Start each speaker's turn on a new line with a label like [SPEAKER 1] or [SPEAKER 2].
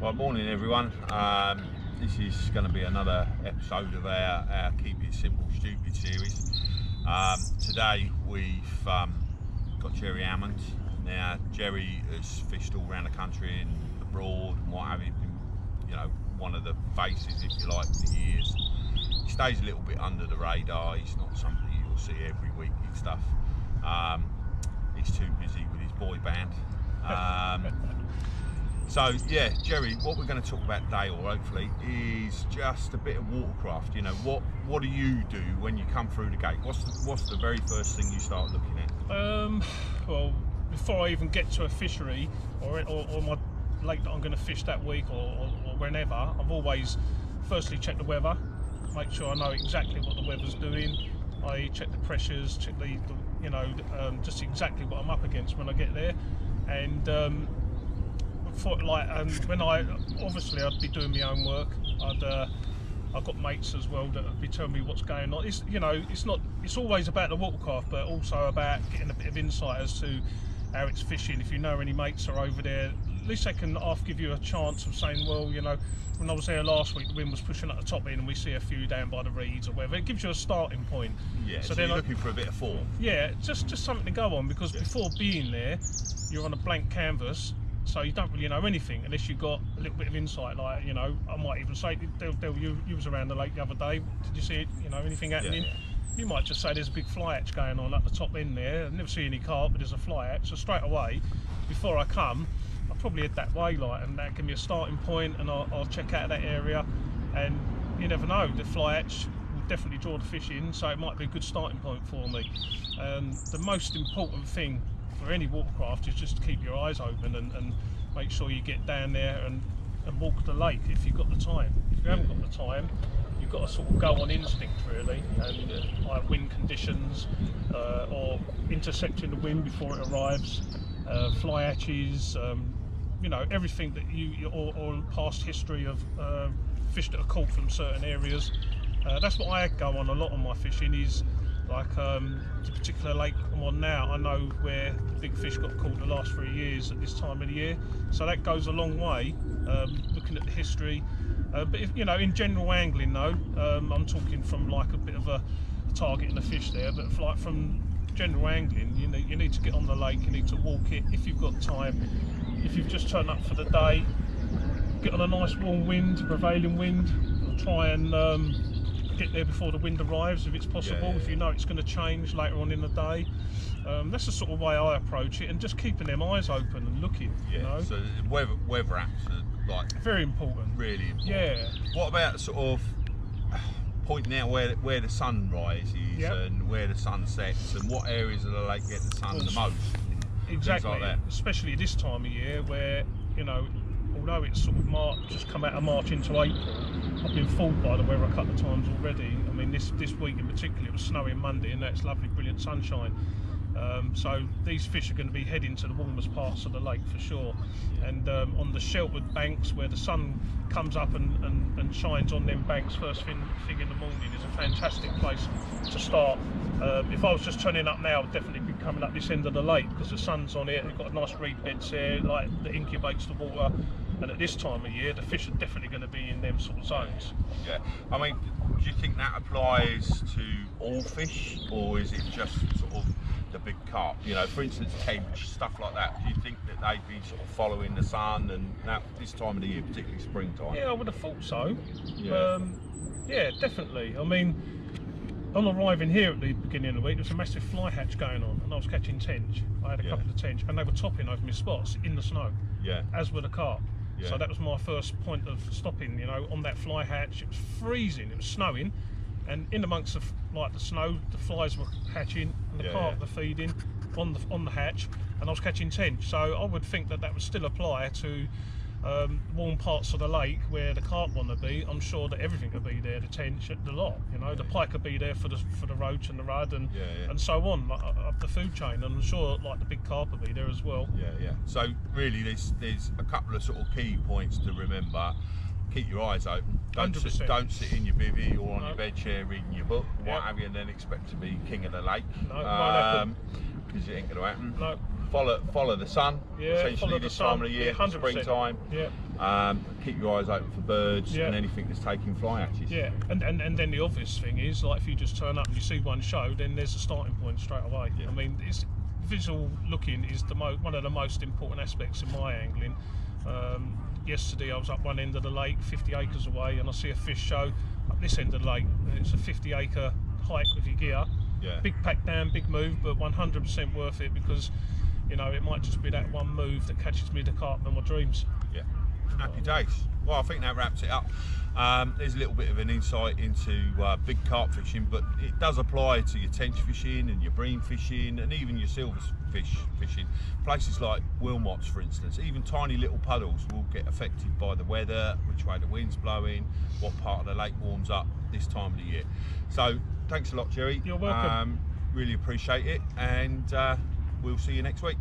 [SPEAKER 1] Right, morning everyone. This is going to be another episode of our Keep It Simple Stupid series. Today we've got Jerry Hammond. Now Jerry has fished all around the country and abroad and what have you, been, you know, one of the faces, if you like, for years. He stays a little bit under the radar. He's not somebody you'll see every week and stuff. He's too busy with his boy band. So yeah, Jerry, what we're going to talk about today, or hopefully, is just a bit of watercraft. You know, what do you do when you come through the gate? What's the very first thing you start looking at?
[SPEAKER 2] Well, before I even get to a fishery or my lake that I'm going to fish that week or whenever, I've always firstly checked the weather, make sure I know exactly what the weather's doing. I check the pressures, check the you know, just exactly what I'm up against when I get there, and when I'd be doing my own work. I've got mates as well that would be telling me what's going on. It's, you know, it's always about the watercraft, but also about getting a bit of insight as to how it's fishing. If you know any mates are over there, at least they can give you a chance of saying, well, you know, when I was there last week, the wind was pushing at the top end and we see a few down by the reeds or whatever. It gives you a starting point.
[SPEAKER 1] Yeah, so then you're looking for a bit of form.
[SPEAKER 2] Yeah, just something to go on, because before being there, you're on a blank canvas. So you don't really know anything unless you've got a little bit of insight. Like, you know, I might even say, you was around the lake the other day. Did you see it? You know, anything happening? Yeah. You might just say there's a big fly hatch going on at the top end there. I never see any carp, but there's a fly hatch. So straight away, before I come, I'll probably head that way, like, and that give me a starting point, and I'll check out that area. And you never know, the fly hatch will definitely draw the fish in, so it might be a good starting point for me. The most important thing for any watercraft is just to keep your eyes open and make sure you get down there and walk the lake if you've got the time. If you haven't got the time, you've got to sort of go on instinct really, and like wind conditions or intercepting the wind before it arrives, fly hatches, you know, everything that or past history of fish that are caught from certain areas. That's what I go on a lot on my fishing, is like the particular lake I'm on now, I know where the big fish got caught the last 3 years at this time of the year, so that goes a long way, looking at the history. But if, you know, in general angling though, I'm talking from like a bit of a target and a fish there, but like from general angling, you need to get on the lake, you need to walk it if you've got time. If you've just turned up for the day, get on a nice warm wind, prevailing wind, try and get there before the wind arrives if it's possible. If you know it's going to change later on in the day. That's the sort of way I approach it, and just keeping them eyes open and looking. You know?
[SPEAKER 1] So weather apps are like
[SPEAKER 2] very important.
[SPEAKER 1] Really important.
[SPEAKER 2] Yeah.
[SPEAKER 1] What about sort of pointing out where the sun rises and where the sun sets, and what areas of the lake get the sun the most?
[SPEAKER 2] Exactly.
[SPEAKER 1] Like that.
[SPEAKER 2] Especially this time of year where, you know, although it's sort of March, just come out of March into April, I've been fooled by the weather a couple of times already. I mean, this week in particular, it was snowing Monday and that's lovely, brilliant sunshine. So these fish are going to be heading to the warmest parts of the lake for sure. And on the sheltered banks where the sun comes up and shines on them banks first thing in the morning is a fantastic place to start. If I was just turning up now, I'd definitely be coming up this end of the lake because the sun's on it, and you've got a nice reed beds there, like that incubates the water. And at this time of year, the fish are definitely going to be in them sort of zones.
[SPEAKER 1] Yeah, I mean, do you think that applies to all fish, or is it just sort of the big carp? You know, for instance, tench, stuff like that. Do you think that they'd be sort of following the sun, and now this time of the year, particularly springtime?
[SPEAKER 2] Yeah, I would have thought so.
[SPEAKER 1] Yeah,
[SPEAKER 2] yeah, definitely. I mean, on arriving here at the beginning of the week, there was a massive fly hatch going on, and I was catching tench. I had a couple of tench, and they were topping over my spots in the snow. Yeah. As were the carp. Yeah. So that was my first point of stopping, you know, on that fly hatch. It was freezing, it was snowing, and in amongst the snow, the flies were hatching and the carp were feeding on the hatch, and I was catching tench. So I would think that would still apply to warm parts of the lake where the carp want to be. I'm sure that everything could be there, the tench, the lot, you know, the pike could be there for the roach and the rudd and so on, like, up the food chain, and I'm sure like the big carp would be there as well.
[SPEAKER 1] So really there's a couple of sort of key points to remember. Keep your eyes open. Don't sit in your bivvy or on your bed chair reading your book, what have you, and then expect to be king of the lake.
[SPEAKER 2] No, it won't happen.
[SPEAKER 1] Because it ain't going to happen.
[SPEAKER 2] No.
[SPEAKER 1] Follow the sun. Essentially
[SPEAKER 2] Follow the
[SPEAKER 1] this
[SPEAKER 2] sun.
[SPEAKER 1] time of the year,
[SPEAKER 2] 100%.
[SPEAKER 1] springtime. Keep your eyes open for birds
[SPEAKER 2] Yeah.
[SPEAKER 1] and anything that's taking fly hatches.
[SPEAKER 2] Yeah, and then the obvious thing is, like, if you just turn up and you see one show, then there's a starting point straight away.
[SPEAKER 1] Yeah.
[SPEAKER 2] I mean, visual looking is one of the most important aspects in my angling. Yesterday I was up one end of the lake, 50 acres away, and I see a fish show up this end of the lake. It's a 50-acre hike with your gear.
[SPEAKER 1] Yeah.
[SPEAKER 2] Big pack down, big move, but 100% worth it, because, you know, it might just be that one move that catches me the carp in my dreams.
[SPEAKER 1] Yeah. Happy days. Well, I think that wraps it up. There's a little bit of an insight into big carp fishing, but it does apply to your tench fishing and your bream fishing and even your silverfish fishing. Places like Wilmots, for instance, even tiny little puddles will get affected by the weather, which way the wind's blowing, what part of the lake warms up this time of the year. So thanks a lot, Jerry.
[SPEAKER 2] You're welcome.
[SPEAKER 1] Really appreciate it, and we'll see you next week.